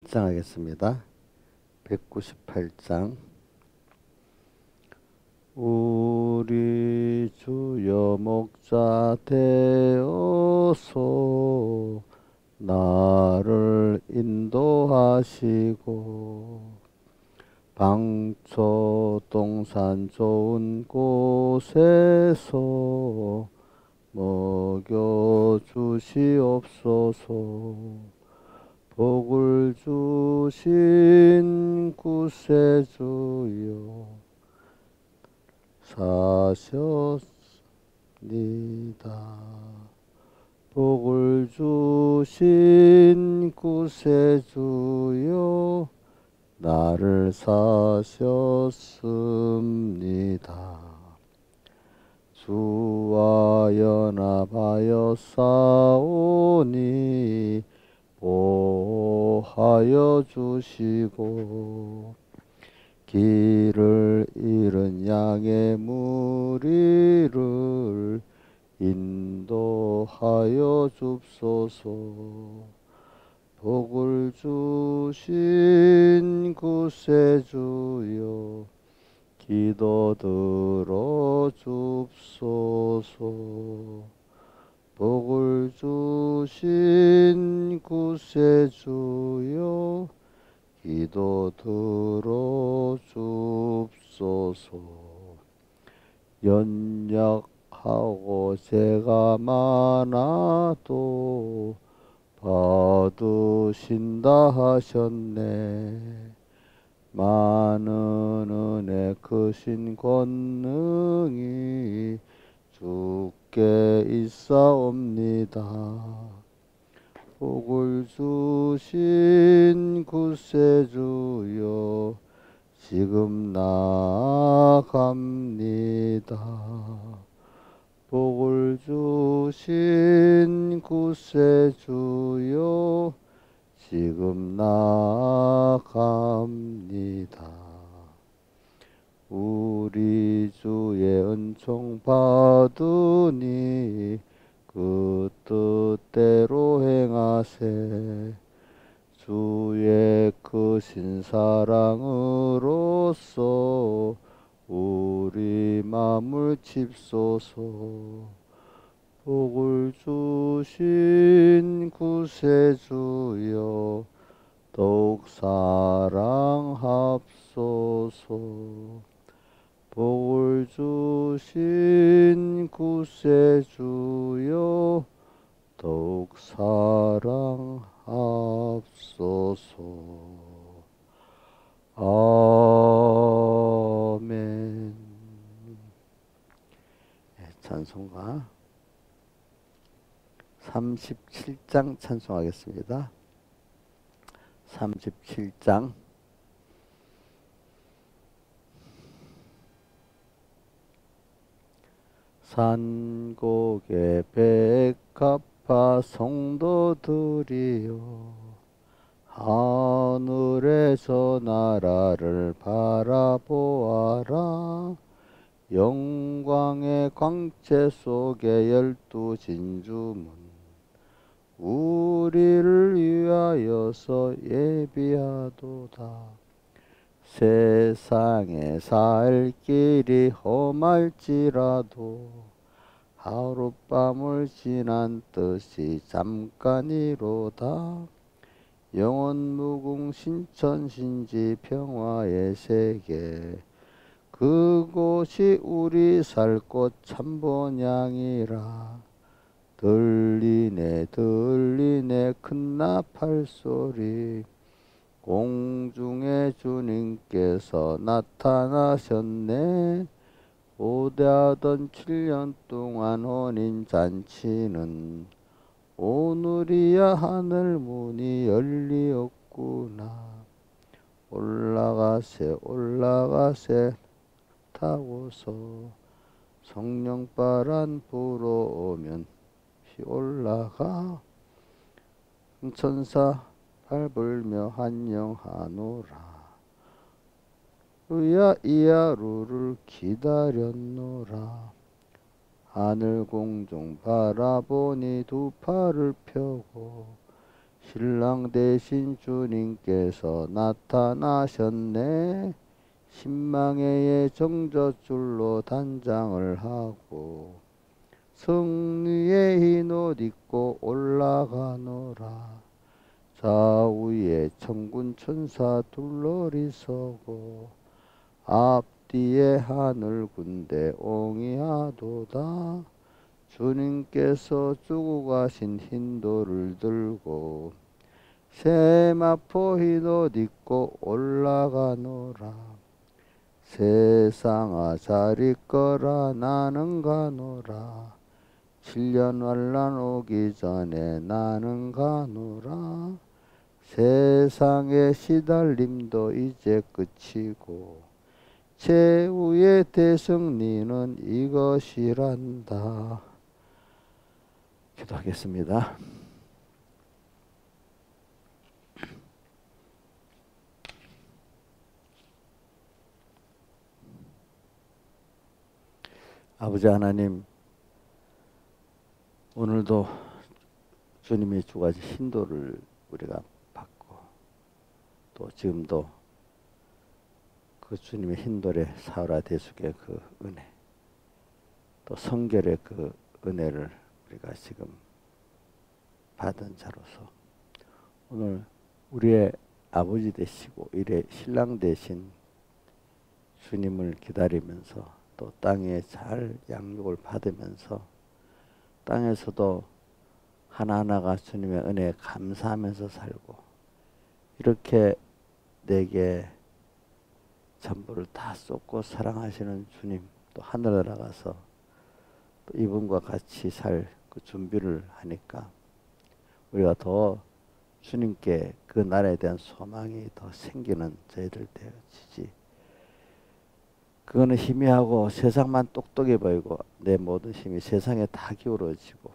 198장 하겠습니다. 198장. 우리 주여 목자 되어서 나를 인도하시고 방초 동산 좋은 곳에서 먹여 주시옵소서. 복을 주신 구세주여 사셨습니다. 복을 주신 구세주여 나를 사셨습니다. 주와 연합하여 싸우니 보하여 주시고 길을 잃은 양의 무리를 인도하여 줍소서. 복을 주신 구세주여 기도 들어 줍소서. 복을 주신 구세주여 기도 들어 줍소서. 연약하고 죄가 많아도 받으신다 하셨네. 많은 은혜 크신 권능이 주께 있사옵니다. 복을 주신 구세주여 지금 나아갑니다. 복을 주신 구세주여 지금 나아갑니다. 우리 주의 은총 받으니 그 뜻대로 행하세. 주의 크신 사랑으로서 우리 마음을 칩소서. 복을 주신 구세주여 더욱 사랑합소서. 복을 주신 구세주여 더욱 사랑합소서. 아멘. 찬송가 37장 찬송하겠습니다. 37장. 산곡의 백합화 성도들이여 하늘에서 나라를 바라보아라. 영광의 광채 속에 12 진주문 우리를 위하여서 예비하도다. 세상에 살 길이 험할지라도 하룻밤을 지난 뜻이 잠깐이로다. 영원 무궁 신천신지 평화의 세계 그곳이 우리 살 곳 참번양이라. 들리네 들리네 큰 나팔 소리 공중에 주님께서 나타나셨네. 고대하던 7년 동안 혼인잔치는 오늘이야 하늘 문이 열리었구나. 올라가세 올라가세 타고서 성령바람 불어오면 올라가. 천사 밟으며 환영하노라. 루야 이하루를 기다렸노라. 하늘 공중 바라보니 두 팔을 펴고 신랑 대신 주님께서 나타나셨네. 신망의 정저줄로 단장을 하고 승리의 흰 옷 입고 올라가노라. 좌우에 천군 천사 둘러리 서고 앞뒤에 하늘 군대 옹이하도다. 주님께서 주고 가신 흰 돌을 들고 세마포 흰 옷 입고 올라가노라. 세상아 잘 있거라 나는 가노라. 7년 환난 오기 전에 나는 가노라. 세상의 시달림도 이제 끝이고 최후의 대승리는 이것이란다. 기도하겠습니다. 아버지 하나님, 오늘도 주님이 주가지 신도를 우리가 받고 또 지금도 그 주님의 흰돌의 사울화 대숙의 그 은혜, 또 성결의 그 은혜를 우리가 지금 받은 자로서 오늘 우리의 아버지 되시고 이래 신랑 되신 주님을 기다리면서 또 땅에 잘 양육을 받으면서 땅에서도 하나하나가 주님의 은혜에 감사하면서 살고 이렇게 내게 전부를 다 쏟고 사랑하시는 주님, 또 하늘에 나가서 또 이분과 같이 살 그 준비를 하니까 우리가 더 주님께 그 나라에 대한 소망이 더 생기는 저희들 되어지지. 그거는 희미하고 세상만 똑똑해 보이고 내 모든 힘이 세상에 다 기울어지고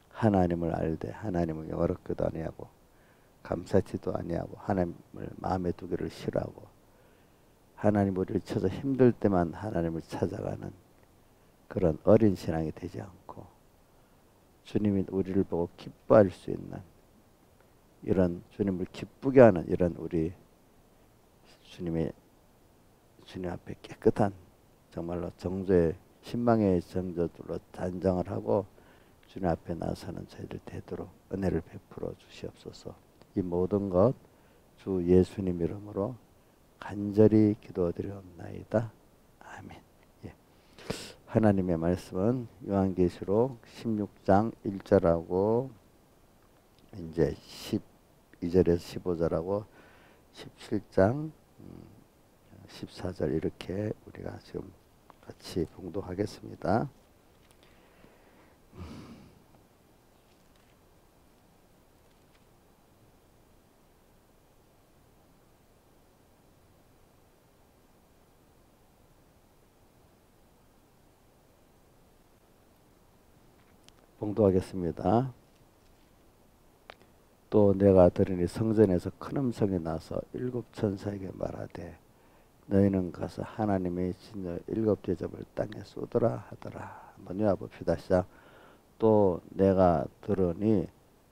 하나님을 알되 하나님을 영어롭게도 아니하고 감사치도 아니하고 하나님을 마음에 두기를 싫어하고 하나님 우리를 쳐서 힘들 때만 하나님을 찾아가는 그런 어린 신앙이 되지 않고 주님이 우리를 보고 기뻐할 수 있는 이런 주님을 기쁘게 하는 이런 우리 주님 앞에 깨끗한 정말로 정죄의 신망의 정저들로 단장을 하고 주님 앞에 나서는 저희들 되도록 은혜를 베풀어 주시옵소서. 이 모든 것 주 예수님 이름으로 간절히 기도드리옵나이다. 아멘. 예. 하나님의 말씀은 요한계시록 16장 1절하고 이제 12절에서 15절하고 17장 14절 이렇게 우리가 지금 같이 봉독하겠습니다. 봉독하겠습니다. 또 내가 들으니 성전에서 큰 음성이 나서 일곱 천사에게 말하되 너희는 가서 하나님의 진노 일곱 대접을 땅에 쏟으라 하더라. 한번 외워봅시다. 시작. 또 내가 들으니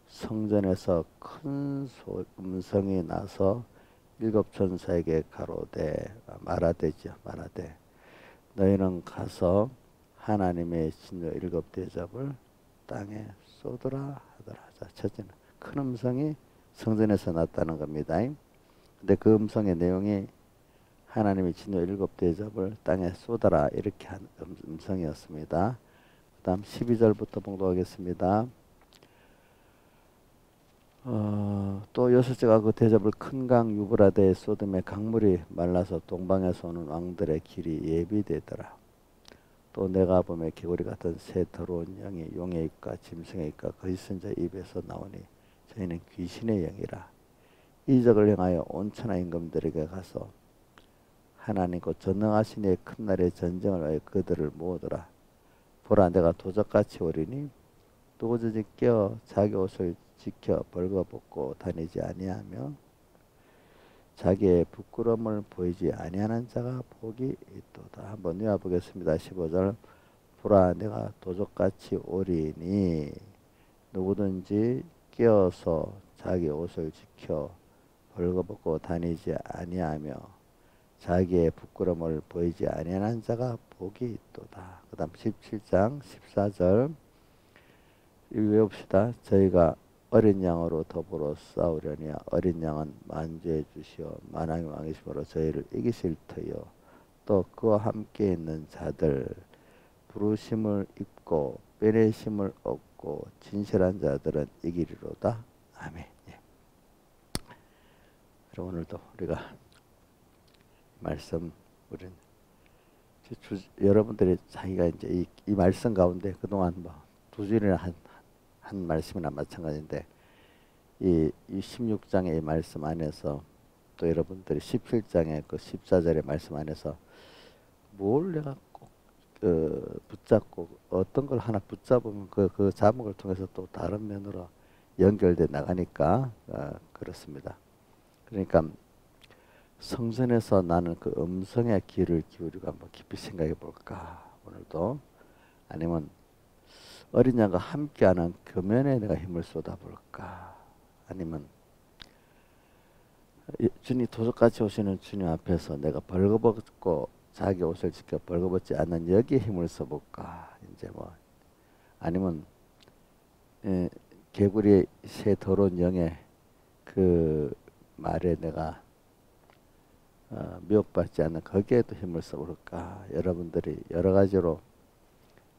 성전에서 큰 음성이 나서 일곱 천사에게 가로되 말하되 너희는 가서 하나님의 진노 일곱 대접을 땅에 쏟으라 하더라. 자, 첫째는 큰 음성이 성전에서 났다는 겁니다. 근데 그 음성의 내용이 하나님의 진노 일곱 대접을 땅에 쏟아라 이렇게 한 음성이었습니다. 그 다음 12절부터 봉독하겠습니다. 또 여섯째가 그 대접을 큰 강 유브라데에 쏟음에 강물이 말라서 동방에서 오는 왕들의 길이 예비되더라. 또 내가 보매 개구리 같은 새 더러운 영이 용의 입과 짐승의 입과 거짓 자 입에서 나오니 저희는 귀신의 영이라. 이적을 행하여 온 천하 임금들에게 가서 하나님 곧 전능하신 이의 큰 날의 전쟁을 위하여 그들을 모으더라. 보라 내가 도적같이 오리니 누구든지 깨어 자기 옷을 지켜 벌거벗고 다니지 아니하며 자기의 부끄러움을 보이지 아니하는 자가 복이 있도다. 한번 외워보겠습니다. 15절. 보라 내가 도적같이 오리니 누구든지 깨어서 자기 옷을 지켜 벌거벗고 다니지 아니하며 자기의 부끄러움을 보이지 아니하는 자가 복이 있도다. 그 다음 17장 14절 외웁시다. 저희가 어린 양으로 더불어 싸우려니 어린 양은 만주해 주시어 만왕의 왕이심으로 저희를 이기실 터이요 또 그와 함께 있는 자들 부르심을 입고 빼내심을 얻고 진실한 자들은 이기리로다. 아멘. 예. 오늘도 우리가 말씀 우린 여러분들이 자기가 이제 이 말씀 가운데 그동안 뭐 두 주일이나 한 말씀이나 마찬가지인데 이 16장의 이 말씀 안에서 또 여러분들이 17장의 그 14절의 말씀 안에서 뭘 내가 꼭 붙잡고 어떤 걸 하나 붙잡으면 그 자목을 통해서 또 다른 면으로 연결돼 나가니까 그렇습니다. 그러니까 성전에서 나는 그 음성의 귀를 기울이고 한번 깊이 생각해 볼까 오늘도 아니면 어린 양과 함께하는 교면에 내가 힘을 쏟아볼까 아니면 주님 도적같이 오시는 주님 앞에서 내가 벌거벗고 자기 옷을 지켜 벌거벗지 않는 여기에 힘을 써볼까 이제 뭐 아니면 개구리의 새 더러운 영의 그 말에 내가 미혹받지 않는 거기에도 힘을 써볼까 여러분들이 여러 가지로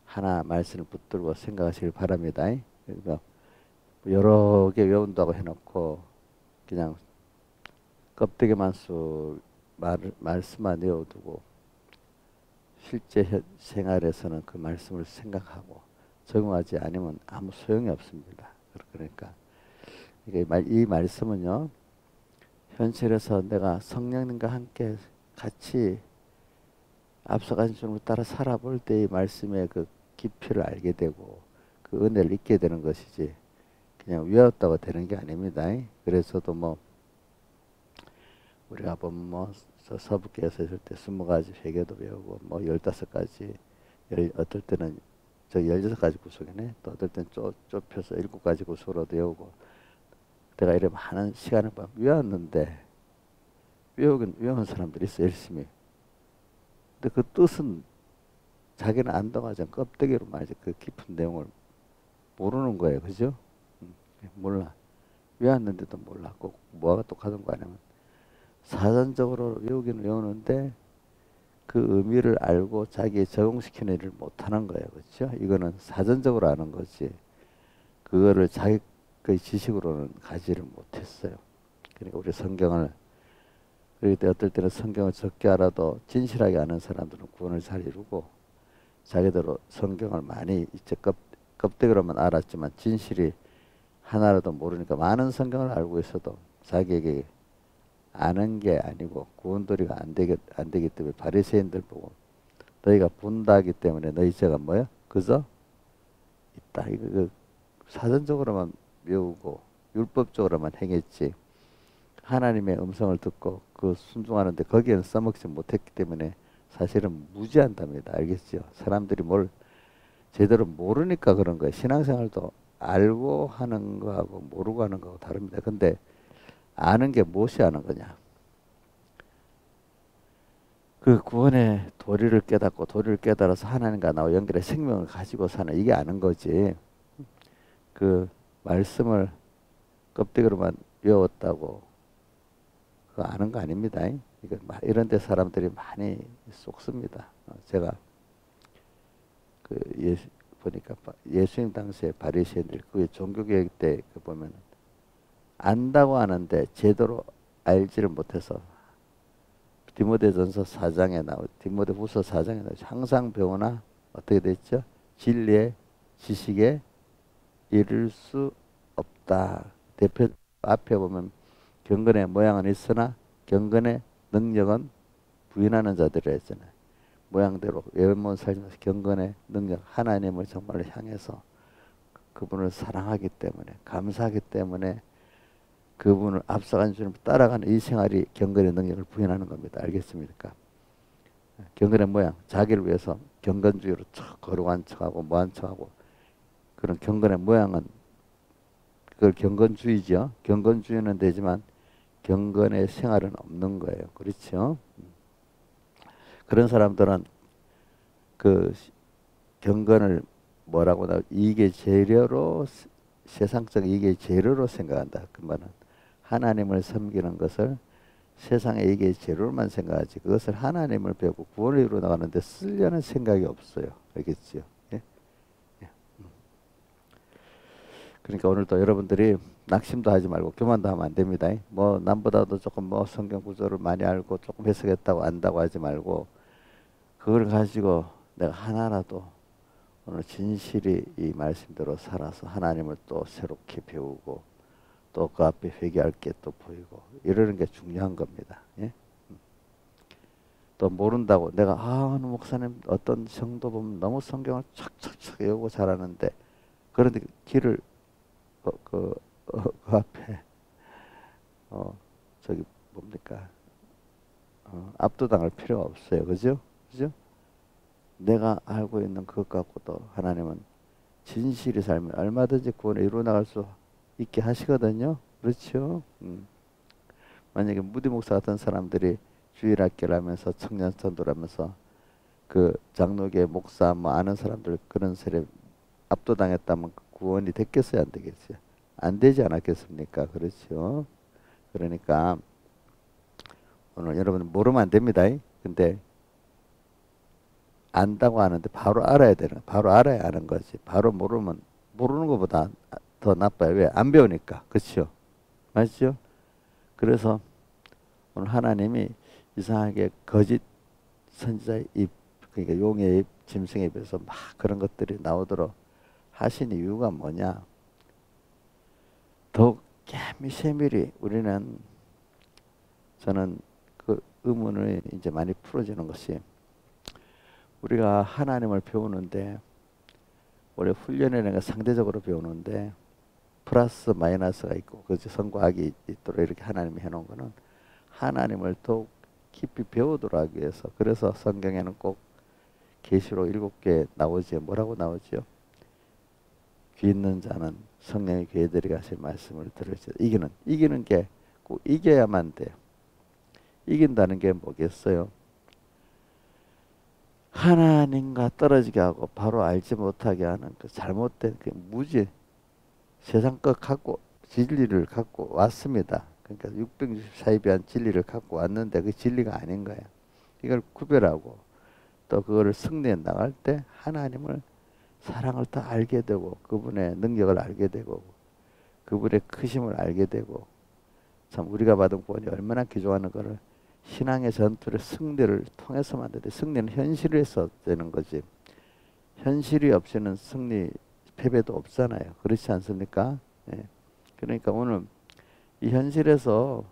하나 말씀을 붙들고 생각하시길 바랍니다. 그러니까 여러 개 외운다고 해놓고 그냥 껍데기만 쑥 말씀만 외워두고 실제 생활에서는 그 말씀을 생각하고 적용하지 않으면 아무 소용이 없습니다. 그러니까 이 말씀은요 현실에서 내가 성령님과 함께 같이 앞서가신 주님을 따라 살아볼 때 이 말씀의 그 깊이를 알게 되고 그 은혜를 잊게 되는 것이지 그냥 외웠다고 되는 게 아닙니다. 그래서도 뭐 우리가 보면 뭐 서부교에서 있을 때 20가지 회개도 배우고 뭐 15가지 어떨 때는 저 16가지 구속이네 또 어떨 때는 좁혀서 7가지 구속으로도 외우고 내가 이래 많은 시간을 외웠는데 외운 사람들이 있어 열심히 근데 그 뜻은 자기는 안동하지 껍데기로 말이지 그 깊은 내용을 모르는 거예요. 그죠? 몰라. 외웠는데도 몰라. 꼭 뭐가 똑같은 거 아니면 사전적으로 외우기는 외우는데 그 의미를 알고 자기에 적용시키는 일을 못하는 거예요. 그렇죠? 이거는 사전적으로 아는 거지. 그거를 자기 그 지식으로는 가지를 못했어요. 그러니까 우리 성경을 그럴 때 어떨 때는 성경을 적게 알아도 진실하게 아는 사람들은 구원을 잘 이루고 자기대로 성경을 많이 이제 껍데기로만 알았지만 진실이 하나라도 모르니까 많은 성경을 알고 있어도 자기에게 아는 게 아니고 구원도리가 안 되기 때문에 바리새인들 보고 너희가 분다하기 때문에 너희 죄가 뭐야? 그저 있다. 이거 사전적으로만 외우고 율법적으로만 행했지 하나님의 음성을 듣고 그 순종하는데 거기에는 써먹지 못했기 때문에 사실은 무지한답니다. 알겠죠? 사람들이 뭘 제대로 모르니까 그런 거예요. 신앙생활도 알고 하는 거하고 모르고 하는 거하고 다릅니다. 근데 아는 게 무엇이 아는 거냐? 그 구원의 도리를 깨닫고 도리를 깨달아서 하나님과 나와 연결해 생명을 가지고 사는 이게 아는 거지. 그 말씀을 껍데기로만 외웠다고 그거 아는 거 아닙니다. 이런 데 사람들이 많이 속습니다. 제가 보니까 예수님 당시에 바리새인들 그 종교개혁 때 보면 안다고 하는데 제대로 알지를 못해서 디모데전서 4장에 디모데후서 4장에 나오죠. 항상 배우나 어떻게 됐죠? 진리의 지식에 이를 수 없다. 대표 앞에 보면 경건의 모양은 있으나 경건의 능력은 부인하는 자들이라 했잖아요. 모양대로 외모는 살면서 경건의 능력 하나님을 정말로 향해서 그분을 사랑하기 때문에 감사하기 때문에 그분을 앞서간 주님을 따라가는 이 생활이 경건의 능력을 부인하는 겁니다. 알겠습니까? 경건의 모양 자기를 위해서 경건주의로 거룩한 척하고 뭐한 척하고 그런 경건의 모양은 그걸 경건주의죠. 경건주의는 되지만 경건의 생활은 없는 거예요. 그렇죠? 그런 사람들은 그 경건을 뭐라고 나 이익의 재료로 세상적 이익의 재료로 생각한다. 그 말은 하나님을 섬기는 것을 세상의 이익의 재료로만 생각하지 그것을 하나님을 배우고 구원을 이루어 나가는데 쓰려는 생각이 없어요. 알겠지요? 예? 예. 그러니까 오늘도 여러분들이 낙심도 하지 말고 교만도 하면 안 됩니다. 뭐 남보다도 조금 뭐 성경 구조를 많이 알고 조금 해석했다고 안다고 하지 말고 그걸 가지고 내가 하나라도 오늘 진실이 이 말씀대로 살아서 하나님을 또 새롭게 배우고 또 그 앞에 회개할 게 또 보이고 이러는 게 중요한 겁니다. 예? 또 모른다고 내가 어느 목사님 어떤 성도 보면 너무 성경을 촥촥촥 외우고 잘하는데 그런데 길을 그 앞에 저기 뭡니까 압도당할 필요가 없어요. 그죠? 그죠? 내가 알고 있는 그것 갖고도 하나님은 진실이 살면 얼마든지 구원에 이루어 나갈 수 있게 하시거든요. 그렇죠? 만약에 무디 목사 같은 사람들이 주일학교를 하면서 청년선도를 하면서 그 장로계 목사 뭐 아는 사람들 그런 세례 압도당했다면 구원이 됐겠어요? 안 되겠어요? 안 되지 않았겠습니까? 그렇죠? 그러니까 오늘 여러분 모르면 안 됩니다. 근데 안다고 하는데 바로 알아야 되는 바로 알아야 아는 거지. 바로 모르면 모르는 것보다 더 나빠요. 왜? 안 배우니까. 그렇죠? 맞죠? 그래서 오늘 하나님이 이상하게 거짓 선지자의 입 그러니까 용의 입, 짐승의 입에서 막 그런 것들이 나오도록 하신 이유가 뭐냐? 더욱 세밀히 우리는 저는 그 의문을 이제 많이 풀어지는 것이 우리가 하나님을 배우는데 원래 훈련이라는 게 상대적으로 배우는데 플러스 마이너스가 있고 그렇지 선과학이 있도록 이렇게 하나님이 해놓은 거는 하나님을 더욱 깊이 배우도록 하기 위해서 그래서 성경에는 꼭 계시록 7개 나오지요. 뭐라고 나오지요? 귀 있는 자는 성령의 귀에 들어가실 말씀을 들을지 이기는 게 꼭 이겨야만 돼요. 이긴다는 게 뭐겠어요? 하나님과 떨어지게 하고 바로 알지 못하게 하는 그 잘못된 그 무지 세상 것 갖고 진리를 갖고 왔습니다. 그러니까 664에 비한 진리를 갖고 왔는데 그 진리가 아닌 거예요. 이걸 구별하고 또 그거를 승리해 나갈 때 하나님을 사랑을 더 알게 되고 그분의 능력을 알게 되고 그분의 크심을 알게 되고 참 우리가 받은 구원이 얼마나 귀중한 거를 신앙의 전투를 승리를 통해서만 되는데 승리는 현실에서 되는 거지 현실이 없이는 승리 패배도 없잖아요. 그렇지 않습니까? 예. 그러니까 오늘 이 현실에서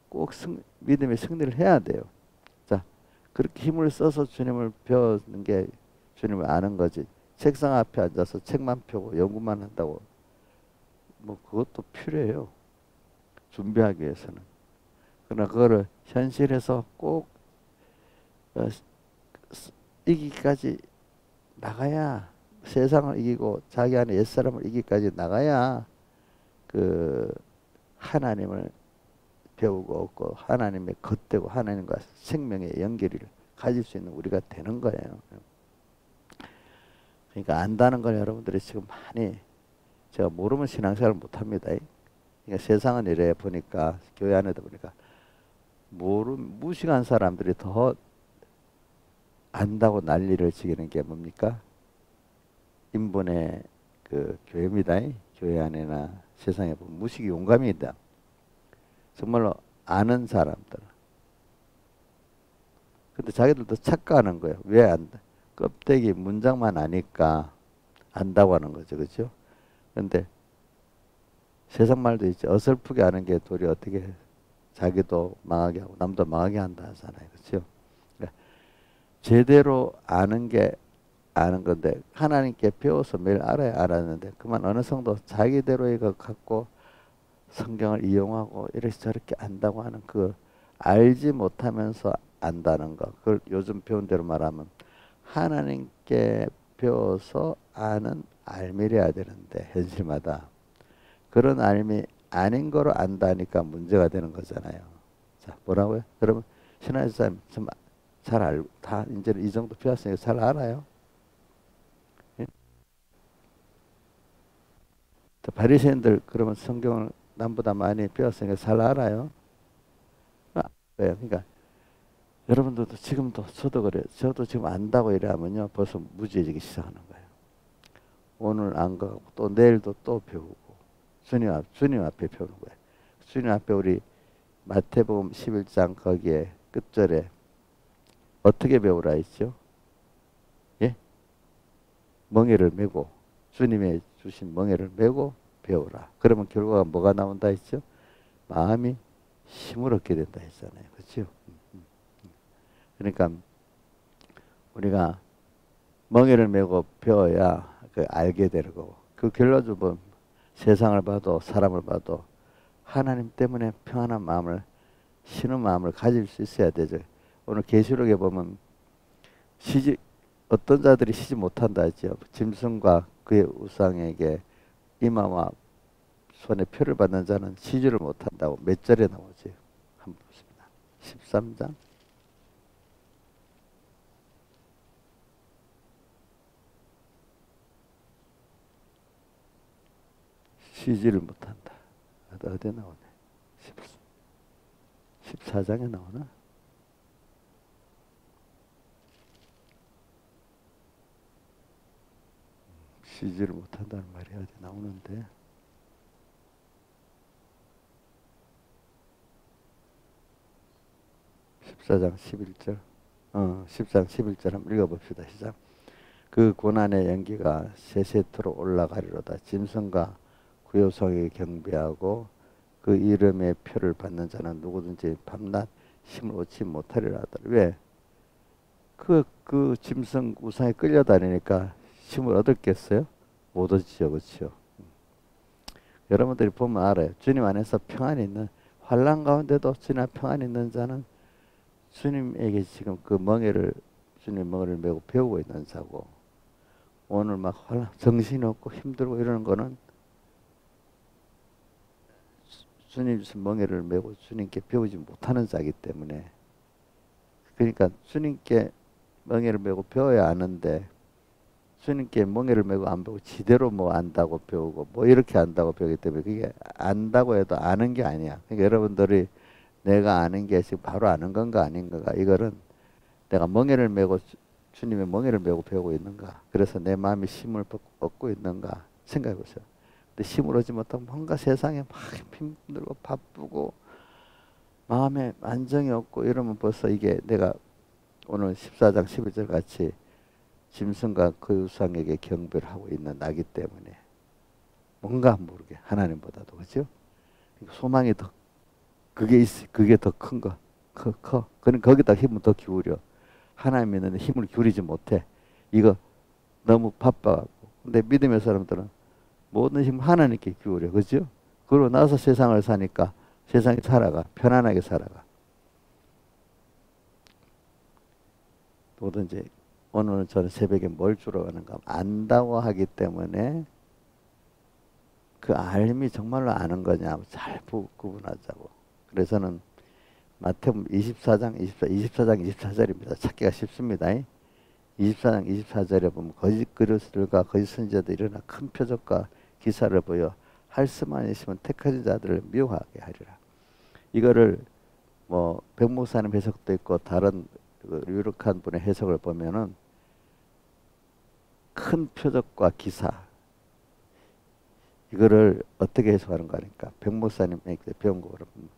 꼭 믿음의 승리를 해야 돼요. 자, 그렇게 힘을 써서 주님을 배우는 게 주님을 아는 거지. 책상 앞에 앉아서 책만 펴고 연구만 한다고 뭐 그것도 필요해요. 준비하기 위해서는. 그러나 그거를 현실에서 꼭 이기기까지 나가야 세상을 이기고 자기 안에 옛사람을 이기기까지 나가야 그 하나님을 배우고 얻고 하나님의 겉되고 하나님과 생명의 연결을 가질 수 있는 우리가 되는 거예요. 그러니까 안다는 걸 여러분들이 지금 많이 제가 모르면 신앙생활을 못합니다. 그러니까 세상은 이래 보니까 교회 안에도 보니까 무식한 사람들이 더 안다고 난리를 치는 게 뭡니까? 인본의 그 교회입니다. 교회 안에나 세상에 보면 무식이 용감이다. 정말로 아는 사람들. 근데 자기들도 착각하는 거예요. 왜 안다? 껍데기 문장만 아니까 안다고 하는 거죠. 그렇죠? 근데 세상 말도 있지. 어설프게 아는 게 도리 어떻게 자기도 망하게 하고 남도 망하게 한다 하잖아요. 그렇죠? 그러니까 제대로 아는 게 아는 건데 하나님께 배워서 매일 알아야 알았는데 그만 어느 정도 자기대로 이거 갖고 성경을 이용하고 이렇게 저렇게 안다고 하는 그 알지 못하면서 안다는 거 그걸 요즘 배운 대로 말하면 하나님께 배워서 아는 알미래야 되는데 현실마다 그런 알미 아닌 거로 안다니까 문제가 되는 거잖아요. 자, 뭐라고요? 그러면 신하사님 잘 알고 다 이제 이 정도 배웠으니까 잘 알아요. 예? 바리새인들 그러면 성경을 남보다 많이 배웠으니까 잘 알아요. 아, 왜요? 그러니까 여러분들도 지금도 저도 그래요. 저도 지금 안다고 이러면요 벌써 무지해지기 시작하는 거예요. 오늘 안 가고 또 내일도 또 배우고 주님 앞에 배우는 거예요. 주님 앞에 우리 마태복음 11장 거기에 끝절에 어떻게 배우라 했죠? 예? 멍에를 메고 주님의 주신 멍에를 메고 배우라. 그러면 결과가 뭐가 나온다 했죠? 마음이 힘을 얻게 된다 했잖아요. 그렇죠? 그러니까 우리가 멍에를 메고 배워야 그 알게 되는 거고 그 결과적으로 뭐 세상을 봐도 사람을 봐도 하나님 때문에 평안한 마음을 쉬는 마음을 가질 수 있어야 되죠. 오늘 계시록에 보면 쉬지 어떤 자들이 쉬지 못한다 했죠. 짐승과 그의 우상에게 이마와 손에 표를 받는 자는 쉬지를 못한다고 몇 절에 나오지? 한번 보십니다. 13장 쉬지를 못한다. 어디 나오네? 14장에 나오나? 쉬지를 못한다는 말이 어디 나오는데 14장 11절 14장 11절 한번 읽어봅시다. 시작. 그 고난의 연기가 세세토록 올라가리로다. 짐승과 구요성에 경배하고 그 이름의 표를 받는 자는 누구든지 밤낮 힘을 얻지 못하리라 하더라. 왜? 그 짐승 우상에 끌려다니니까 힘을 얻었겠어요? 못 얻지요. 그렇죠? 여러분들이 보면 알아요. 주님 안에서 평안이 있는 환난 가운데도 주님 안에 평안이 있는 자는 주님에게 지금 그 멍에를 주님 멍에를 메고 배우고 있는 자고 오늘 막 환난 정신이 없고 힘들고 이러는 거는 주님 주신 멍에를 메고 주님께 배우지 못하는 자이기 때문에 그러니까 주님께 멍에를 메고 배워야 아는데 주님께 멍에를 메고 안 배우고 지대로 뭐 안다고 배우고 뭐 이렇게 안다고 배우기 때문에 그게 안다고 해도 아는 게 아니야. 그러니까 여러분들이 내가 아는 게 지금 바로 아는 건가 아닌가가 이거는 내가 멍에를 메고 주님의 멍에를 메고 배우고 있는가 그래서 내 마음이 힘을 얻고 있는가 생각해 보세요. 근데 힘을 얻지 못하면 뭔가 세상에 막 힘들고 바쁘고 마음에 안정이 없고 이러면 벌써 이게 내가 오늘 14장 11절 같이 짐승과 그 우상에게 경배를 하고 있는 나기 때문에 뭔가 모르게 하나님보다도 그죠? 소망이 더 그게 더 큰 거, 커. 그럼 거기다 힘을 더 기울여. 하나님 믿는데 힘을 기울이지 못해. 이거 너무 바빠갖고. 근데 믿음의 사람들은 모든 힘을 하나님께 기울여, 그죠? 그러고 나서 세상을 사니까 세상에 살아가, 편안하게 살아가. 뭐든지 오늘 저는 새벽에 뭘 주러 가는가 안다고 하기 때문에 그 알미 정말로 아는 거냐 잘 구분하자고. 그래서는 마태복음 24장 24절입니다. 찾기가 쉽습니다. 24장 24절에 보면 거짓 그리스도들과 거짓 선지자들이 일어나 큰 표적과 기사를 보여 할 수만 있으면 택하신 자들을 미워하게 하리라. 이거를 뭐 백목사님 해석도 있고 다른 유력한 분의 해석을 보면은 큰 표적과 기사 이거를 어떻게 해석하는가 하니까 백목사님에게 배운 거 그러면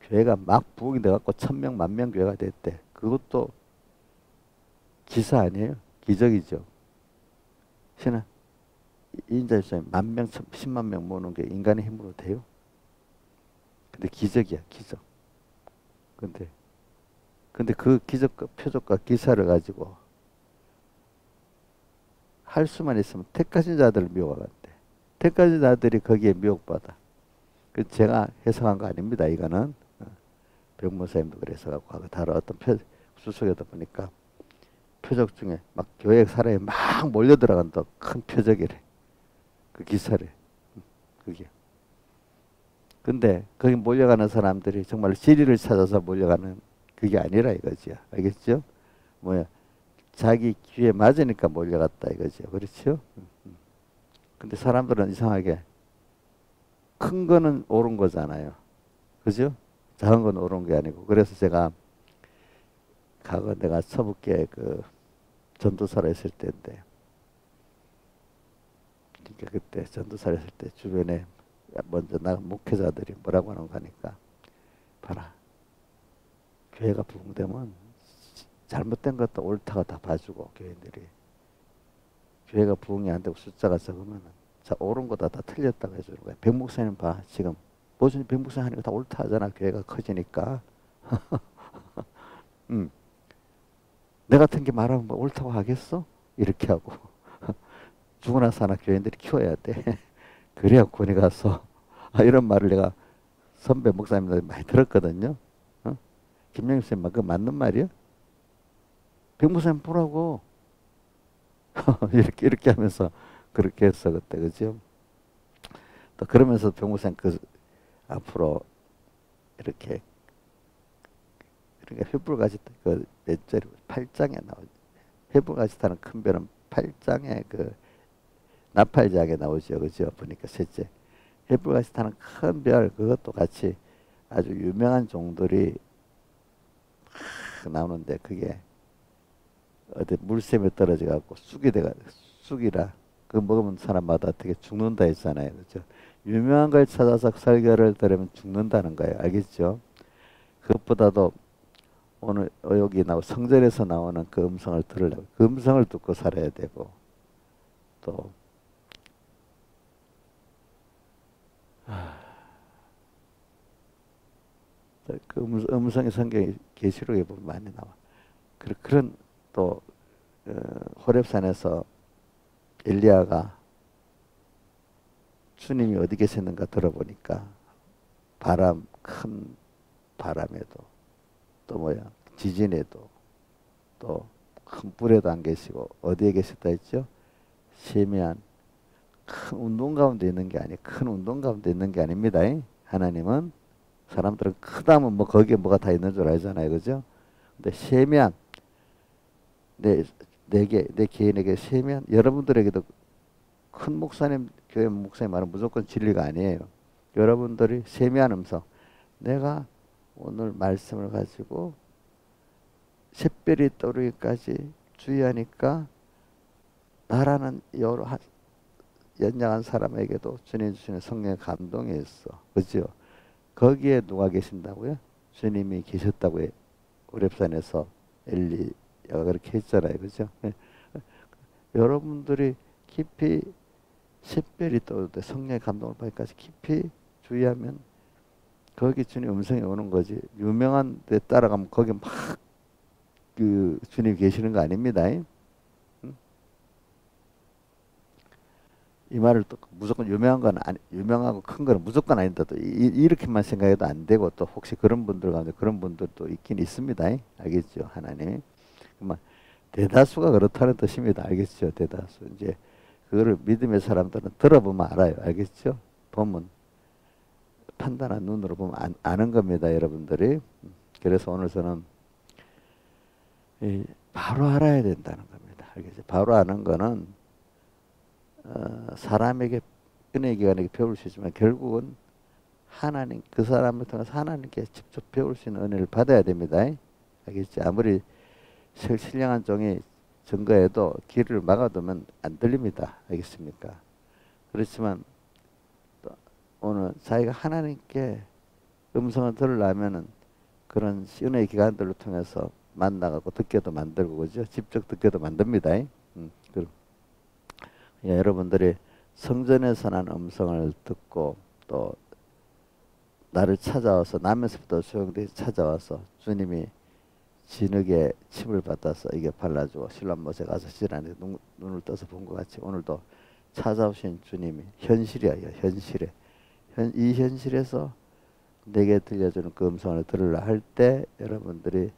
교회가 막 부흥이 돼갖고 1000명, 10,000명 교회가 됐대. 그것도 기사 아니에요? 기적이죠. 신은 인자일성이 10,000명, 10만 명 모으는 게 인간의 힘으로 돼요? 근데 기적이야, 기적. 근데 그 기적과 표적과 기사를 가지고 할 수만 있으면 택하신 자들을 미워한대. 택하신 자들이 거기에 미혹받아. 그 제가 해석한 거 아닙니다. 이거는 백모사님도 그래서 갖고 다른 어떤 수석에다 보니까 표적 중에 막 교회 사람이 막 몰려 들어간다 큰 표적이래. 그 기사래. 그게 근데 거기 몰려가는 사람들이 정말 진리를 찾아서 몰려가는 그게 아니라 이거죠. 알겠죠? 뭐야, 자기 귀에 맞으니까 몰려갔다 이거죠. 그렇죠? 근데 사람들은 이상하게 큰 거는 옳은 거잖아요. 그죠? 작은 건 옳은 게 아니고. 그래서 제가 과거 내가 서북계 그 전도사로 했을 때인데, 그러니까 그때 전도사로 했을 때 주변에 먼저 나간 목회자들이 뭐라고 하는가 하니까, 봐라, 교회가 부흥되면 잘못된 것도 옳다가 다 봐주고, 교회들이 교회가 부흥이 안 되고 숫자가 적으면은 자 옳은 거다 다 틀렸다고 해주는 거야. 백 목사님 봐, 지금 보시는 백 목사님 하는 거 다 옳다 하잖아. 교회가 커지니까. 음. 내 같은 게 말하면 뭐 옳다고 하겠어? 이렇게 하고 죽으나 사나 교인들이 키워야 돼. 그래야 권위 가서 이런 말을 내가 선배 목사님들 많이 들었거든요. 어? 김영일 선생님 그거 맞는 말이야? 백 목사님 보라고 이렇게 하면서 그렇게 했어 그때. 그죠? 또 그러면서 백 목사님 그 앞으로 이렇게 그러니까 횃불같이 그몇 절 8장에 나오죠. 횃불같이 타는 큰 별은 8장에 그 나팔장에 나오죠. 그죠? 보니까 셋째. 횃불같이 타는 큰 별 그것도 같이 아주 유명한 종들이 나오는데 그게 어디 물샘에 떨어져 갖고 쑥이라 그 먹으면 사람마다 어떻게 죽는다 했잖아요. 그죠? 유명한 걸 찾아서 설교를 들으면 죽는다는 거예요. 알겠죠? 그것보다도 오늘 여기 성전에서 나오는 그 음성을 들으려고 그 음성을 듣고 살아야 되고 또 그 음성의 성경에 계시록에 보면 많이 나와. 그런 또 호렙산에서 엘리야가 주님이 어디 계셨는가 들어보니까 큰 바람에도 또 뭐야 지진에도 또 큰 불에도 안 계시고 어디에 계셨다 했죠? 세미한 큰 운동 가운데 있는 게 아니에요. 큰 운동 가운데 있는 게 아닙니다. 하나님은 사람들은 크다면 뭐 거기에 뭐가 다 있는 줄 알잖아요. 그죠? 근데 세미한 내 개인에게 세미한 여러분들에게도 큰 목사님 교회 목사님 말은 무조건 진리가 아니에요. 여러분들이 세미한 음성 내가 오늘 말씀을 가지고 샛별이 떠오르기까지 주의하니까 나라는 여러 연약한 사람에게도 주님 주시는 성령의 감동이 있어. 그죠? 거기에 누가 계신다고요? 주님이 계셨다고 호렙산에서 엘리야가 그렇게 했잖아요. 그죠? 여러분들이 깊이 샛별이 떠올 때 성령의 감동을 받기까지 깊이 주의하면 거기 주님 음성이 오는 거지. 유명한 데 따라가면 거기 막 그 주님 계시는 거 아닙니다. 이 말을 또 무조건 유명한 건 아니, 유명하고 큰 거는 무조건 아닌데 또 이렇게만 생각해도 안 되고 또 혹시 그런 분들 가운데 그런 분들도 있긴 있습니다. 알겠죠? 하나님. 그만 대다수가 그렇다는 뜻입니다. 알겠죠? 대다수. 이제 그거를 믿음의 사람들은 들어보면 알아요. 알겠죠? 보면 판단한 눈으로 보면 아는 겁니다. 여러분들이. 그래서 오늘 저는 바로 알아야 된다는 겁니다. 알겠죠? 바로 아는 거는 사람에게 은혜 기관에게 배울 수 있지만 결국은 하나님 그 사람을 통해서 하나님께 직접 배울 수 있는 은혜를 받아야 됩니다. 알겠죠? 아무리 신령한 종이 증거해도 길을 막아두면 안 들립니다. 알겠습니까? 그렇지만 또 오늘 자기가 하나님께 음성을 들으려면은 그런 은혜의 기관들을 통해서 만나가고 듣게도 만들고 그죠? 직접 듣게도 만듭니다. 그럼 여러분들이 성전에서 난 음성을 듣고 또 나를 찾아와서 남에서부터 소용돌이 찾아와서 주님이 진흙에 침을 받아서 이게 발라주고 실로암못에 가서 지나는데 눈을 떠서 본 것 같이 오늘도 찾아오신 주님이 현실이야. 현실에 이 현실에서 내게 들려주는 그 음성을 들으려 할 때 여러분들이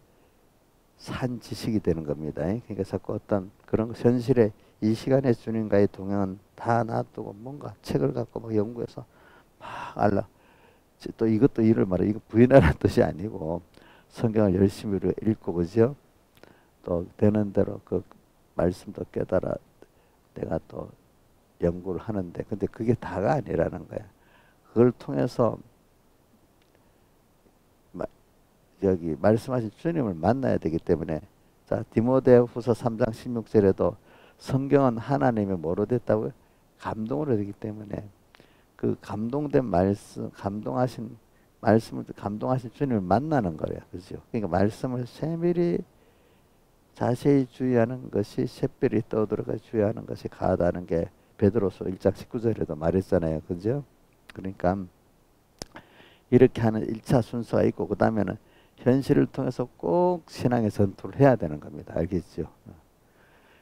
산 지식이 되는 겁니다. 그러니까 자꾸 어떤 그런 현실에 이 시간에 주님과의 동행은 다 놔두고 뭔가 책을 갖고 막 연구해서 막 알라. 또 이것도 이를 말해 이거 부인하라는 뜻이 아니고 성경을 열심히 읽고 그죠? 또 되는 대로 그 말씀도 깨달아 내가 또 연구를 하는데 근데 그게 다가 아니라는 거야. 그걸 통해서 여기 말씀하신 주님을 만나야 되기 때문에 자 디모데후서 3장 16절에도 성경은 하나님의 뭐로 됐다고요? 감동으로 되기 때문에 그 감동된 말씀, 감동하신 주님을 만나는 거예요. 그죠? 그러니까 말씀을 세밀히 자세히 주의하는 것이 샛별이 떠들어가 주의하는 것이 가하다는 게 베드로서 1장 19절에도 말했잖아요. 그죠? 그러니까 이렇게 하는 1차 순서가 있고 그 다음에는 현실을 통해서 꼭 신앙의 전투를 해야 되는 겁니다. 알겠죠?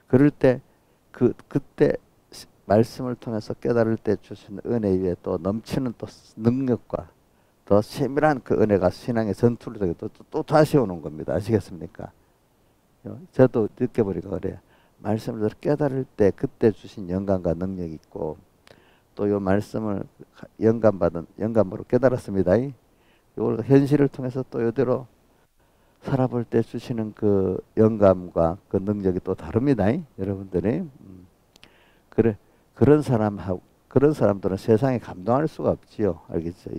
그럴 때 그때 말씀을 통해서 깨달을 때 주시는 은혜 위에 또 넘치는 또 능력과 더 세밀한 그 은혜가 신앙의 전투를 통해 또 다시 오는 겁니다. 아시겠습니까? 저도 느껴보니까 그래요. 말씀을 깨달을 때 그때 주신 영감과 능력이 있고 또 요 말씀을 영감으로 깨달았습니다. 이걸 현실을 통해서 또 이대로 살아볼 때 주시는 그 영감과 그 능력이 또 다릅니다. 여러분들이 그래 그런 사람들은 세상에 감동할 수가 없지요. 알겠죠?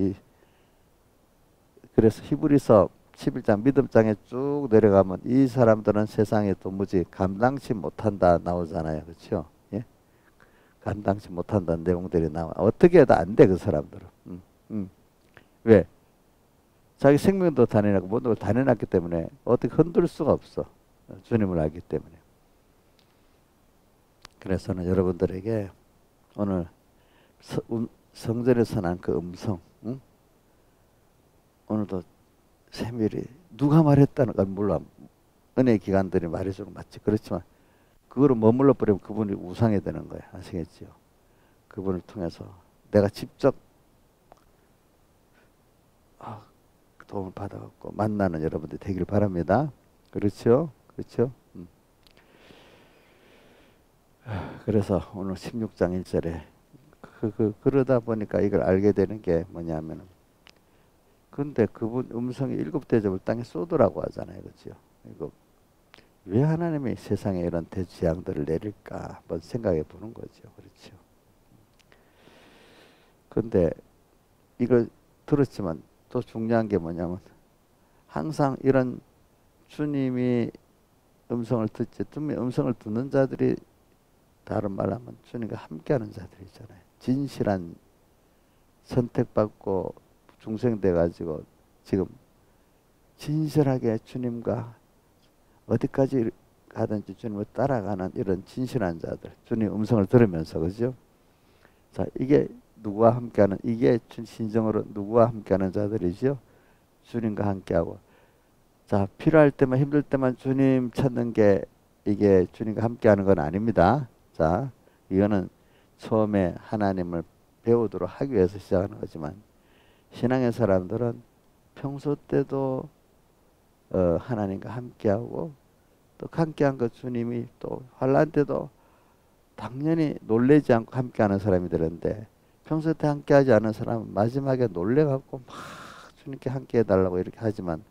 그래서 히브리서 11장 믿음장에 쭉 내려가면 이 사람들은 세상에 도무지 감당치 못한다 나오잖아요. 그렇죠? 예? 감당치 못한다는 내용들이 나와. 어떻게 해도 안 돼 그 사람들은. 왜? 자기 생명도 단연하고 모든 걸 단연했기 때문에 어떻게 흔들 수가 없어. 주님을 알기 때문에. 그래서는 여러분들에게 오늘 성전에서 난 그 음성, 응? 오늘도 세밀히 누가 말했다는 건 몰라. 은혜 기관들이 말해주는 거 맞지. 그렇지만 그거를 머물러 버리면 그분이 우상이 되는 거야. 아시겠지요? 그분을 통해서 내가 직접 도움을 받아갖고 만나는 여러분들 되길 바랍니다. 그렇죠? 그렇죠? 그래서 오늘 16장 1절에 그러다 보니까 이걸 알게 되는 게 뭐냐면은 근데 그분 음성이 7대접을 땅에 쏟으라고 하잖아요. 그렇죠? 이거 왜 하나님이 세상에 이런 대재앙들을 내릴까 한번 생각해 보는 거죠. 그렇죠? 근데 이걸 들었지만 또 중요한 게 뭐냐면 항상 이런 주님이 음성을 듣지 주님의 음성을 듣는 자들이 다른 말로 하면 주님과 함께하는 자들이 있잖아요. 진실한 선택받고 중생돼 가지고 지금 진실하게 주님과 어디까지 가든지 주님을 따라가는 이런 진실한 자들 주님 음성을 들으면서 그죠? 자 이게 누구와 함께하는 이게 신정으로 누구와 함께하는 자들이죠? 주님과 함께하고 자 필요할 때만 힘들 때만 주님 찾는 게 이게 주님과 함께하는 건 아닙니다. 자 이거는 처음에 하나님을 배우도록 하기 위해서 시작하는 거지만 신앙의 사람들은 평소 때도 하나님과 함께하고 또 함께한 그 주님이 또 환난 때도 당연히 놀래지 않고 함께하는 사람이 되는데 평소 때 함께하지 않은 사람은 마지막에 놀래갖고 막 주님께 함께해달라고 이렇게 하지만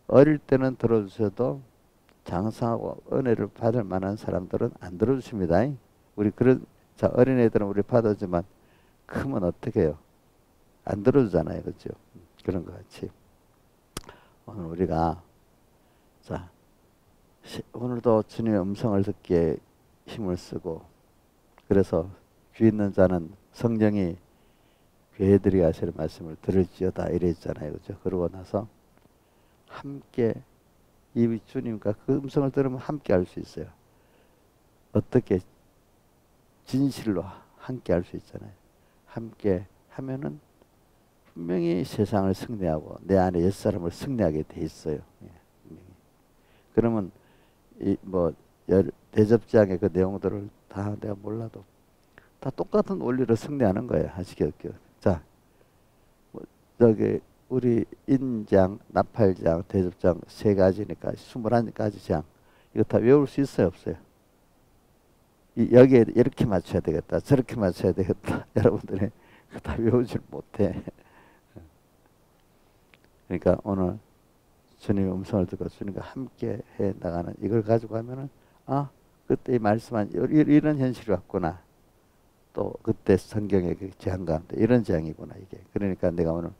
어릴 때는 들어주셔도 장성하고 은혜를 받을 만한 사람들은 안 들어주십니다. 우리 그런 자 어린애들은 우리 받아주지만 크면 어떻게 해요? 안 들어주잖아요. 그렇죠? 그런 것 같이 오늘 우리가 자 오늘도 주님의 음성을 듣기에 힘을 쓰고 그래서 귀 있는 자는 성령이 교회들이 하시는 말씀을 들을지어다 이랬잖아요. 그렇죠? 그러고 나서 함께 이 주님과 그 음성을 들으면 함께 할 수 있어요. 어떻게 진실로 함께 할 수 있잖아요. 함께 하면은 분명히 세상을 승리하고 내 안에 옛사람을 승리하게 돼 있어요. 예. 그러면 이 뭐 대접장의 그 내용들을 다 내가 몰라도 다 똑같은 원리로 승리하는 거예요. 아시겠죠? 자, 뭐 저기 우리 인장, 나팔장, 대접장 세 가지니까 21가지 장 이거 다 외울 수 있어요, 없어요? 여기에 이렇게 맞춰야 되겠다, 저렇게 맞춰야 되겠다. 여러분들이 다 외우질 못해. 그러니까 오늘 주님의 음성을 듣고 주님과 함께 해 나가는 이걸 가지고 하면은 아 그때 말씀한 이런 현실이 왔구나. 또 그때 성경의 그 재앙 가운데 이런 재앙이구나 이게. 그러니까 내가 오늘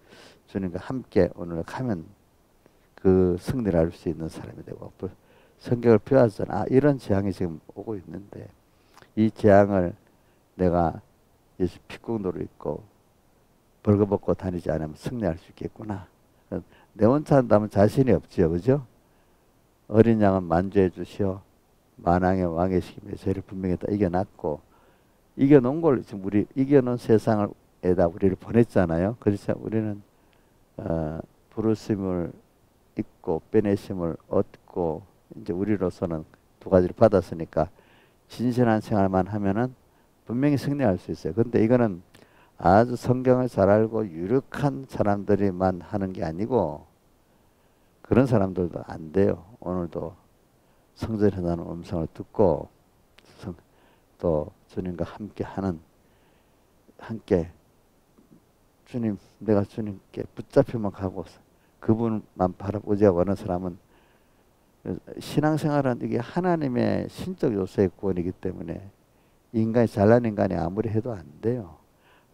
주님과 함께 오늘 가면 그 승리를 알 수 있는 사람이 되고 성경을 배웠잖아. 아, 이런 재앙이 지금 오고 있는데 이 재앙을 내가 예수 핏궁도로 입고 벌거벗고 다니지 않으면 승리할 수 있겠구나. 내 혼자 한다면 자신이 없지요, 그죠? 어린 양은 만주해 주시어 만왕의 왕의 시김에 죄를 분명히 다 이겨놨고 이겨놓은 걸 지금 우리 이겨놓은 세상에다 우리를 보냈잖아요. 그래서 우리는 부르심을 있고 빼내심을 얻고 이제 우리로서는 두 가지를 받았으니까 진실한 생활만 하면은 분명히 승리할 수 있어요. 근데 이거는 아주 성경을 잘 알고 유력한 사람들이만 하는 게 아니고 그런 사람들도 안 돼요. 오늘도 성전에 나는 음성을 듣고 또 주님과 함께 하는 함께 주님 내가 주님께 붙잡히면 가고 그분만 바라보자고 하는 사람은 신앙생활은 이게 하나님의 신적 요소의 구원이기 때문에 인간이 잘난 인간이 아무리 해도 안 돼요.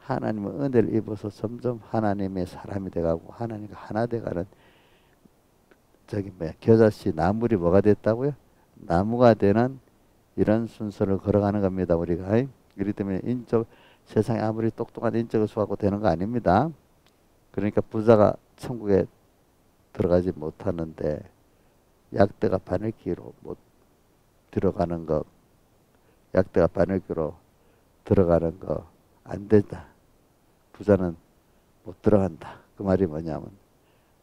하나님의 은혜를 입어서 점점 하나님의 사람이 돼가고 하나님과 하나 돼가는 저기 뭐야 겨자씨 나물이 뭐가 됐다고요? 나무가 되는 이런 순서를 걸어가는 겁니다 우리가. 그렇기 때문에 인적 세상에 아무리 똑똑한 인적을 수하고 되는 거 아닙니다. 그러니까 부자가 천국에 들어가지 못하는데 약대가 바늘기로 못 들어가는 거 약대가 바늘기로 들어가는 거 안 된다. 부자는 못 들어간다. 그 말이 뭐냐면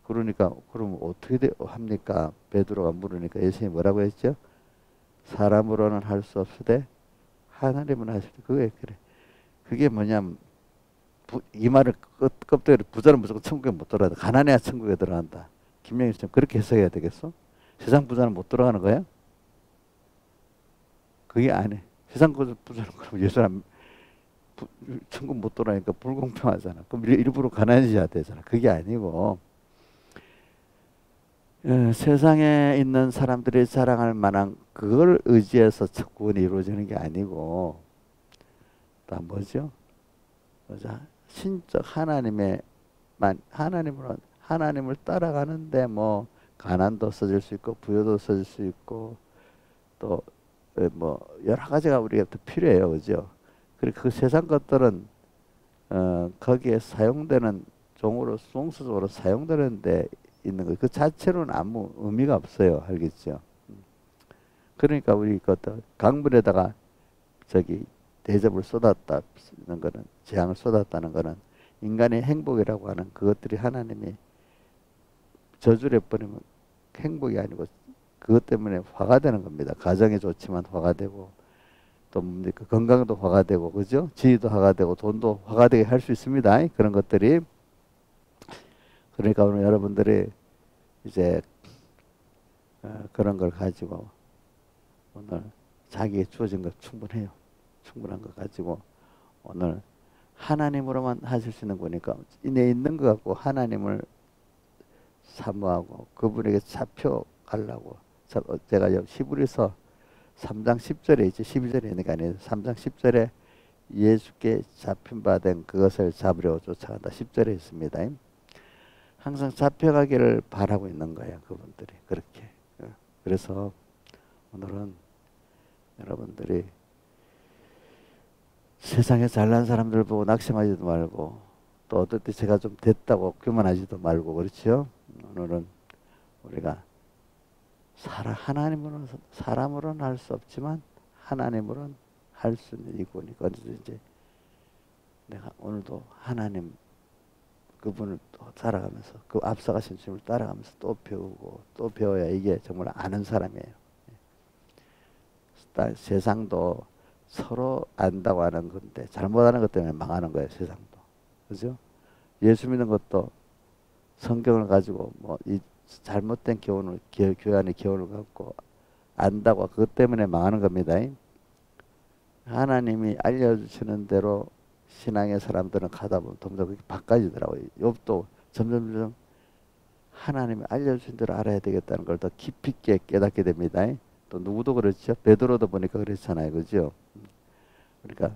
그러니까 그럼 어떻게 합니까? 베드로가 물으니까 예수님이 뭐라고 했죠? 사람으로는 할 수 없으되 하나님은 하실 수. 그게 그래. 그게 뭐냐면 이 말을 껍데기로 부자는 무조건 천국에 못 들어간다. 가난해야 천국에 들어간다. 김영희 씨 그렇게 해석해야 되겠어? 세상 부자는 못 들어가는 거야? 그게 아니. 세상 부자는 그럼 예수님 천국 못 들어가니까 불공평하잖아. 그럼 일부러 가난해져야 되잖아. 그게 아니고 세상에 있는 사람들이 자랑할 만한 그걸 의지해서 구원이 이루어지는 게 아니고 또 뭐죠? 신적 하나님을 따라가는데 뭐 가난도 써질 수 있고 부여도 써질 수 있고 또 뭐 여러 가지가 우리가 또 필요해요, 그죠? 그리고 그 세상 것들은 거기에 사용되는 종으로 수동적으로 사용되는데 있는 거 그 자체로는 아무 의미가 없어요, 알겠죠? 그러니까 우리 그것도 강물에다가 저기 대접을 쏟았다는 거는 재앙을 쏟았다는 거는 인간의 행복이라고 하는 그것들이 하나님이 저주를 해버리면 행복이 아니고 그것 때문에 화가 되는 겁니다. 가정이 좋지만 화가 되고 또 뭡니까 건강도 화가 되고 그죠? 지위도 화가 되고 돈도 화가 되게 할 수 있습니다. 그런 것들이 그러니까 오늘 여러분들이 이제 그런 걸 가지고 오늘 자기에 주어진 것 충분해요. 충분한 것 가지고 오늘 하나님으로만 하실 수 있는 거니까 내 있는 것 갖고 하나님을 사모하고 그분에게 잡혀가려고 제가 히브리서 3장 10절에 있죠. 12절에 있는 게 아니에요. 3장 10절에 예수께 잡힌 바 된 그것을 잡으려고 쫓아간다. 10절에 있습니다. 항상 잡혀가기를 바라고 있는 거예요. 그분들이 그렇게. 그래서 오늘은 여러분들이 세상에 잘난 사람들 보고 낙심하지도 말고 또 어떨 때 제가 좀 됐다고 교만하지도 말고 그렇죠. 오늘은 우리가 하나님으로는 사람으로는 할 수 없지만 하나님으로는 할 수 있는 이구니까 이제 내가 오늘도 하나님 그분을 또 따라가면서 그 앞서가신 주님을 따라가면서 또 배우고 또 배워야 이게 정말 아는 사람이에요. 세상도 서로 안다고 하는 건데 잘못하는 것 때문에 망하는 거예요. 세상도. 그죠? 예수 믿는 것도 성경을 가지고 뭐 이 잘못된 교훈을 교회 안에 교훈을 갖고 안다고 그것 때문에 망하는 겁니다. 하나님이 알려주시는 대로 신앙의 사람들은 가다 보면 점점 그렇게 바꿔지더라고요. 욥도 점점 하나님이 알려주신 대로 알아야 되겠다는 걸 더 깊이 있게 깨닫게 됩니다. 또 누구도 그렇죠. 베드로도 보니까 그렇잖아요. 그죠? 그러니까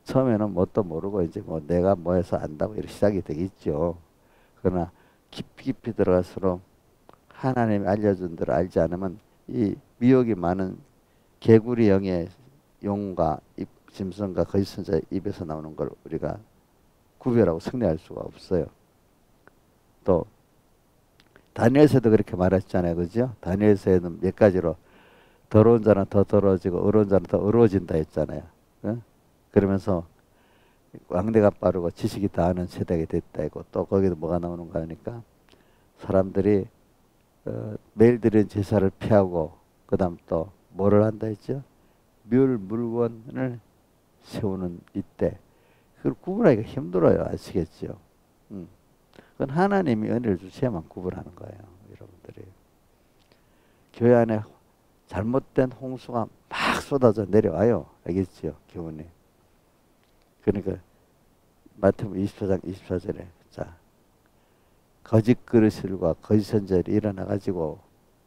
처음에는 뭣도 모르고 이제 뭐 내가 뭐 해서 안다고 이렇게 시작이 되겠죠. 그러나 깊이 깊이 들어갈수록 하나님이 알려준 대로 알지 않으면 이 미혹이 많은 개구리 영의 용과 짐승과 거짓 선지자 입에서 나오는 걸 우리가 구별하고 승리할 수가 없어요. 또 다니엘서도 그렇게 말했잖아요. 그죠? 다니엘서에는 몇 가지로 더러운 자는 더 더러워지고 어려운 자는 더 어려워진다 했잖아요. 어? 그러면서 왕대가 빠르고 지식이 다하는 세대가 됐다 했고 또 거기도 뭐가 나오는가 하니까 사람들이 매일 드리는 제사를 피하고 그 다음 또 뭐를 한다 했죠? 물건을 세우는 이때 그걸 구분하기가 힘들어요. 아시겠죠? 그건 하나님이 은혜를 주셔야만 구분하는 거예요. 여러분들이 교회 안에 잘못된 홍수가 막 쏟아져 내려와요. 알겠죠? 교훈이. 그러니까 마태복음 24장 24절에 자 거짓 그리스도들과 거짓 선지자들이 일어나 가지고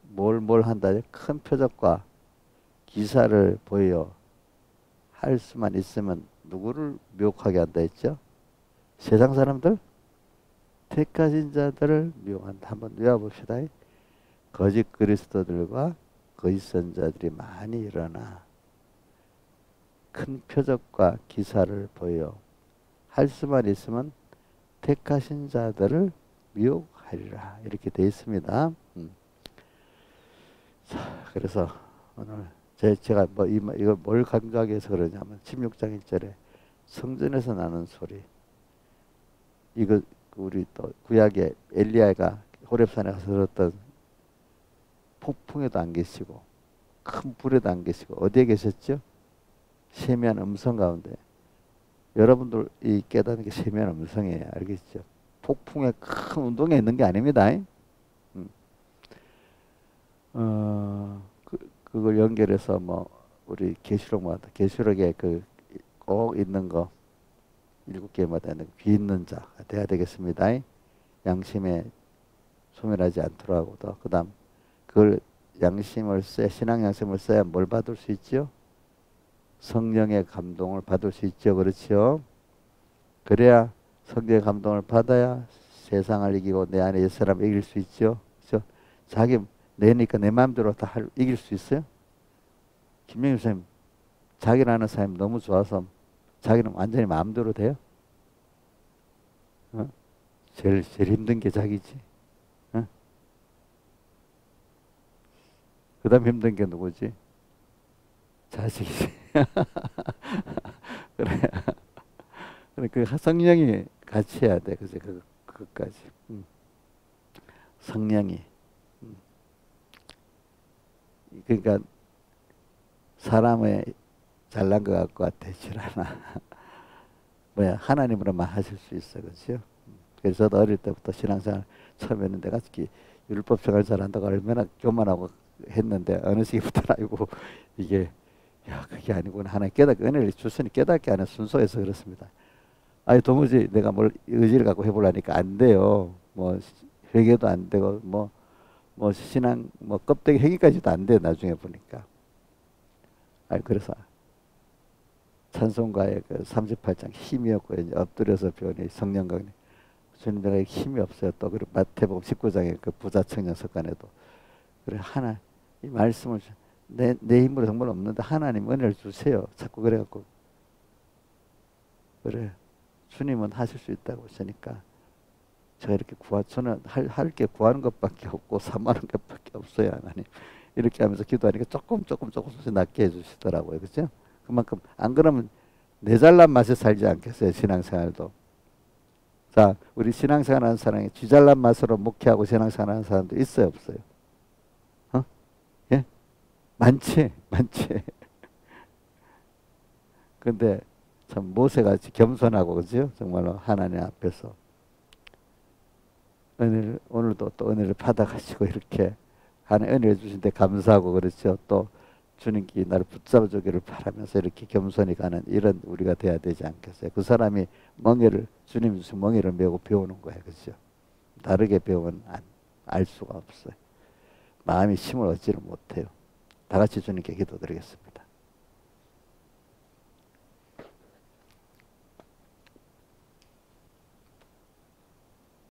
뭘 한다? 큰 표적과 기사를 보여 할 수만 있으면 누구를 미혹하게 한다 했죠? 세상 사람들? 택하신 자들을 미혹한다. 한번 외워봅시다. 거짓 그리스도들과 거짓 선지자들이 많이 일어나 큰 표적과 기사를 보여 할 수만 있으면 택하신 자들을 미혹하리라. 이렇게 되어 있습니다. 자, 그래서 오늘 제가 뭐 이걸 뭘 강조하기 위해서 그러냐면 16장 1절에 성전에서 나는 소리. 이거 우리 또 구약에 엘리야가 호렙산에 가서 들었던 폭풍에도 안 계시고 큰 불에도 안 계시고 어디에 계셨죠? 세미한 음성 가운데. 여러분들 이 깨닫는 게 세미한 음성이에요. 알겠죠? 폭풍의 큰 운동에 있는 게 아닙니다. 그걸 연결해서 뭐 우리 계시록마다 계시록에 그 꼭 있는 거 7개마다 있는 귀 있는 자가 돼야 되겠습니다. 양심에 소멸하지 않도록 하고 또 그다음 그걸 양심을 신앙 양심을 써야 뭘 받을 수 있죠? 성령의 감동을 받을 수 있죠. 그렇죠? 그래야 성령의 감동을 받아야 세상을 이기고 내 안에 옛사람을 이길 수 있죠. 그렇죠? 자기 내니까 내 마음대로 다 이길 수 있어요? 김명일 선생님 자기라는 사람이 너무 좋아서 자기는 완전히 마음대로 돼요? 어? 제일 힘든 게 자기지. 어? 그 다음 힘든 게 누구지? 자식이지. 그래. 그 성령이 같이 해야 돼. 그죠? 그것까지. 성령이. 그러니까 사람의 잘난 것 같고 되질 않아. 뭐야 하나님으로만 하실 수 있어. 그렇죠? 그래서 저도 어릴 때부터 신앙생활 처음에는 내가 특히 율법 생활 잘한다고 얼마나 교만하고 했는데 어느 시기부터 알고 이게 야 그게 아니구나. 하나님 은혜를 주시니 깨닫게 하는 순서에서 그렇습니다. 아니 도무지 내가 뭘 의지를 갖고 해보려니까 안 돼요. 뭐 회개도 안 되고 뭐 신앙 뭐 껍데기 회개까지도 안 돼. 나중에 보니까. 아니 그래서 찬송가의 그 38장 힘이 없고 이제 엎드려서 배우니 성령 강림. 주님 내가 힘이 없어요. 또 그리고 마태복음 19장의 그 부자 청년 석간에도 그래 하나 이 말씀을 내 힘으로 정말 없는데 하나님 은혜를 주세요. 자꾸 그래갖고 그래 주님은 하실 수 있다고 하시니까 제가 이렇게 저는 할 게 구하는 것밖에 없고 사모하는 것밖에 없어요. 하나님 이렇게 하면서 기도하니까 조금씩 낫게 해주시더라고요. 그렇죠? 그만큼 안 그러면 내 잘난 맛에 살지 않겠어요. 신앙생활도. 자, 우리 신앙생활 하는 사람이 지 잘난 맛으로 목회하고 신앙생활 하는 사람도 있어요, 없어요? 어? 예? 많지. 근데 참 모세같이 겸손하고 그죠? 정말로 하나님 앞에서 은혜를 오늘도 또 은혜를 받아가지고 이렇게 하나님 은혜를 주신 데 감사하고 그렇죠. 또 주님께 나를 붙잡아 주기를 바라면서 이렇게 겸손히 가는 이런 우리가 돼야 되지 않겠어요? 그 사람이 주님 주신 멍에를 메고 배우는 거예요. 그렇죠? 다르게 배우면 알 수가 없어요. 마음이 힘을 얻지를 못해요. 다 같이 주님께 기도드리겠습니다.